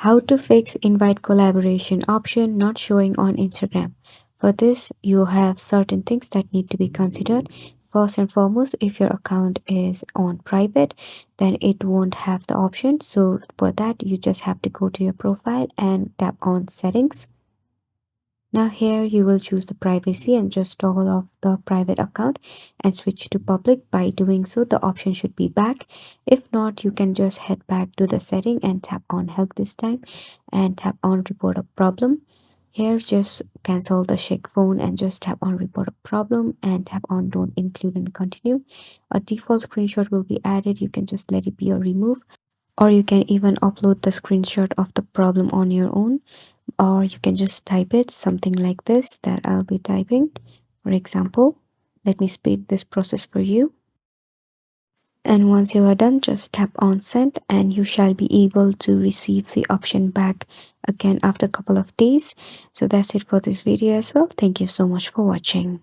How to fix invite collaboration option not showing on Instagram. For this, you have certain things that need to be considered. First and foremost, if your account is on private, then it won't have the option. So for that, you just have to go to your profile and tap on settings. Now here you will choose the privacy and just toggle off the private account and switch to public. By doing so, the option should be back. If not, you can just head back to the setting and tap on help this time and tap on report a problem. Here just cancel the shake phone and just tap on report a problem and tap on don't include and continue. A default screenshot will be added. You can just let it be or remove, or you can even upload the screenshot of the problem on your own, or you can just type it something like this that I'll be typing. For example, let me speed this process for you. And once you are done, just tap on send and you shall be able to receive the option back again after a couple of days. So that's it for this video as well. Thank you so much for watching.